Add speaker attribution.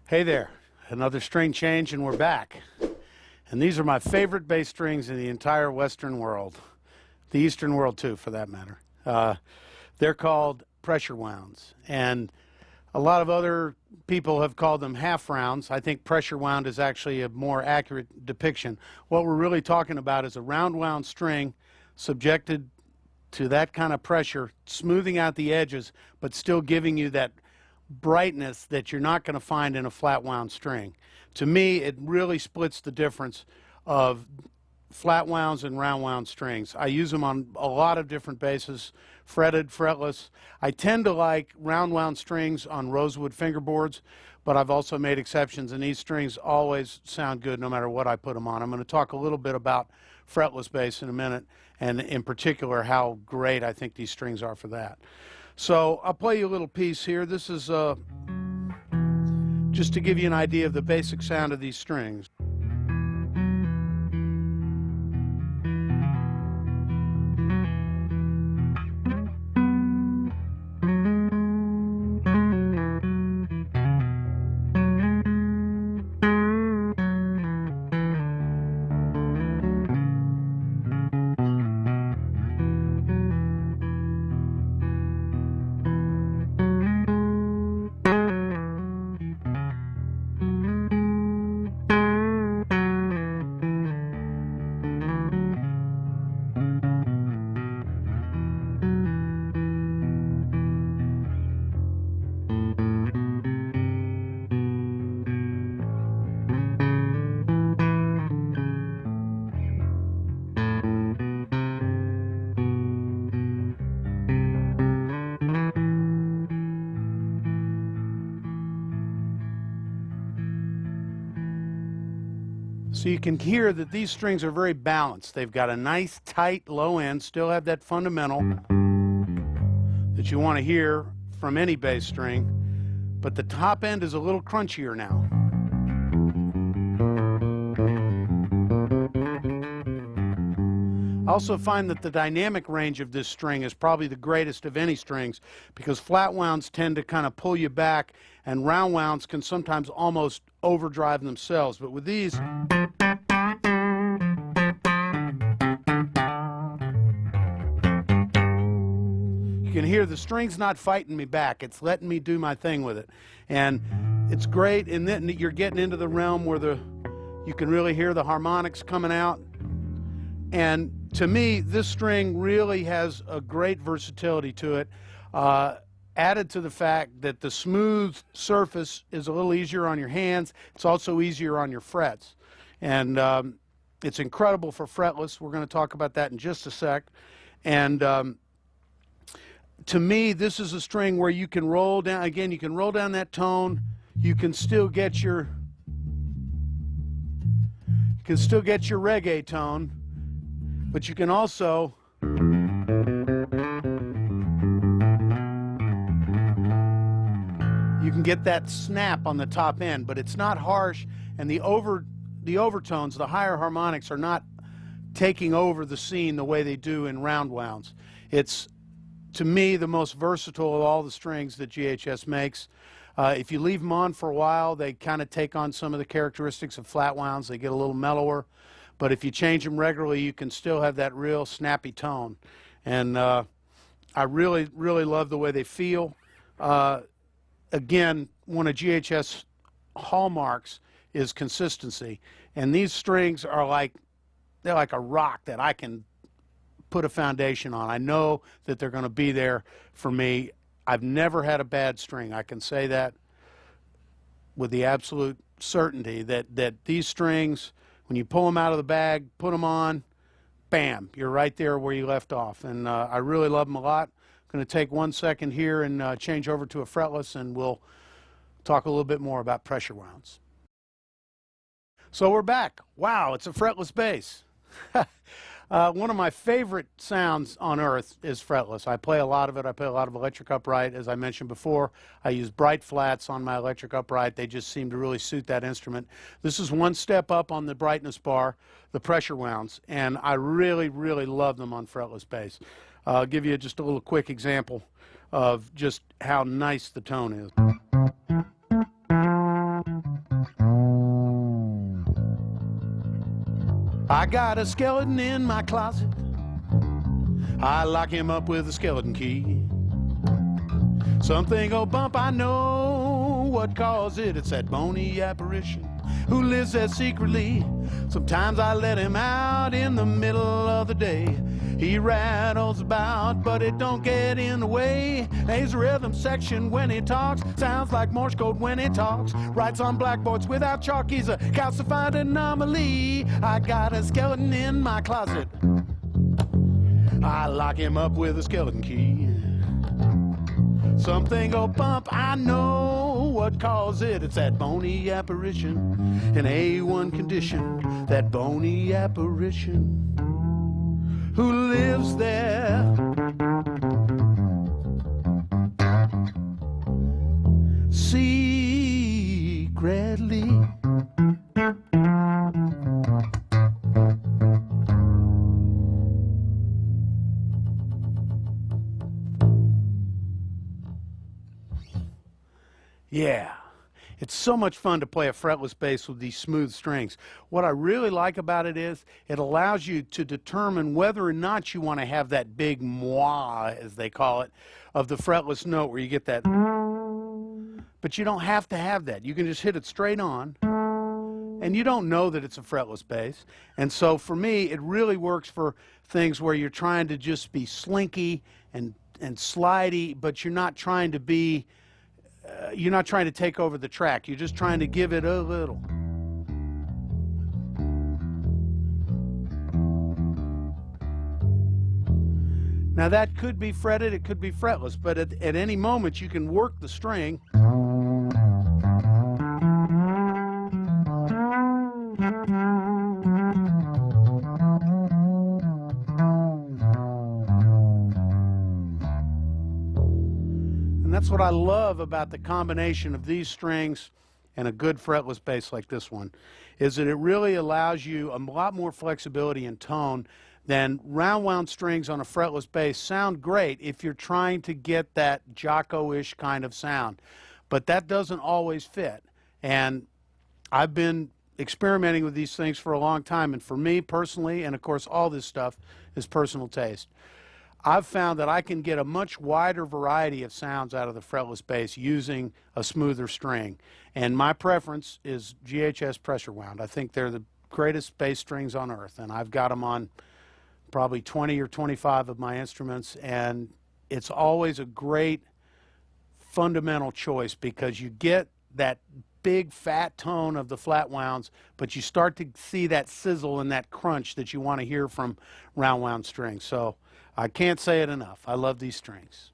Speaker 1: Hey there, another string change and we're back. And these are my favorite bass strings in the entire Western world. The Eastern world too, for that matter. They're called pressure wounds. And a lot of other people have called them half rounds. I think pressure wound is actually a more accurate depiction. What we're really talking about is a round wound string subjected to that kind of pressure, smoothing out the edges, but still giving you that brightness that you're not going to find in a flat wound string. To me, it really splits the difference of flat wounds and round wound strings. I use them on a lot of different basses, fretted, fretless. I tend to like round wound strings on rosewood fingerboards, but I've also made exceptions, and these strings always sound good no matter what I put them on. I'm going to talk a little bit about fretless bass in a minute, and in particular how great I think these strings are for that. So I'll play you a little piece here. This is just to give you an idea of the basic sound of these strings. So you can hear that these strings are very balanced. They've got a nice tight low end, still have that fundamental that you want to hear from any bass string, but the top end is a little crunchier now. I also find that the dynamic range of this string is probably the greatest of any strings, because flat wounds tend to kind of pull you back and round wounds can sometimes almost overdrive themselves. But with these, you can hear the string's not fighting me back. It's letting me do my thing with it. And it's great, and then you're getting into the realm where you can really hear the harmonics coming out. And to me, this string really has a great versatility to it, added to the fact that the smooth surface is a little easier on your hands. It's also easier on your frets. And it's incredible for fretless. We're going to talk about that in just a sec. And to me, this is a string where you can roll down, again, you can roll down that tone. You can still get your reggae tone, but you can also get that snap on the top end, but it's not harsh, and the overtones, the higher harmonics, are not taking over the scene the way they do in round wounds. It's, to me, the most versatile of all the strings that GHS makes. If you leave them on for a while, they kind of take on some of the characteristics of flat wounds. They get a little mellower, but if you change them regularly, you can still have that real snappy tone. And I really, really love the way they feel. Again, one of GHS hallmarks is consistency, and these strings are they're like a rock that I can put a foundation on. I know that they're going to be there for me. I've never had a bad string. I can say that with the absolute certainty that these strings, when you pull them out of the bag, put them on, bam, you're right there where you left off. And I really love them a lot. I'm going to take 1 second here and change over to a fretless, and we'll talk a little bit more about pressure wounds. So we're back. Wow, it's a fretless bass. One of my favorite sounds on earth is fretless. I play a lot of it. I play a lot of electric upright. As I mentioned before, I use bright flats on my electric upright. They just seem to really suit that instrument. This is one step up on the brightness bar, the pressure wounds, and I really, really love them on fretless bass. I'll give you just a little quick example of just how nice the tone is. I got a skeleton in my closet. I lock him up with a skeleton key. Something go bump, I know what caused it. It's that bony apparition who lives there secretly. Sometimes I let him out in the middle of the day. He rattles about, but it don't get in the way. His rhythm section when he talks sounds like Morse code when he talks. Writes on blackboards without chalk, he's a calcified anomaly. I got a skeleton in my closet. I lock him up with a skeleton key. Something go bump, I know what caused it. It's that bony apparition in A1 condition. That bony apparition who lives there secretly. Yeah, it's so much fun to play a fretless bass with these smooth strings. What I really like about it is it allows you to determine whether or not you want to have that big moi, as they call it, of the fretless note where you get that. But you don't have to have that. You can just hit it straight on, and you don't know that it's a fretless bass. And so for me, it really works for things where you're trying to just be slinky and slidey, but you're not trying to be you're not trying to take over the track. You're just trying to give it a little. Now that could be fretted, it could be fretless, but at any moment you can work the string. That's what I love about the combination of these strings and a good fretless bass like this one, is that it really allows you a lot more flexibility in tone than round wound strings on a fretless bass. Sound great if you're trying to get that Jocko-ish kind of sound, but that doesn't always fit. And I've been experimenting with these things for a long time, and for me personally, and of course all this stuff is personal taste, I've found that I can get a much wider variety of sounds out of the fretless bass using a smoother string. And my preference is GHS Pressurewound. I think they're the greatest bass strings on earth, and I've got them on probably 20 or 25 of my instruments, and it's always a great fundamental choice because you get that big fat tone of the flat wounds, but you start to see that sizzle and that crunch that you want to hear from round wound strings. So I can't say it enough. I love these strings.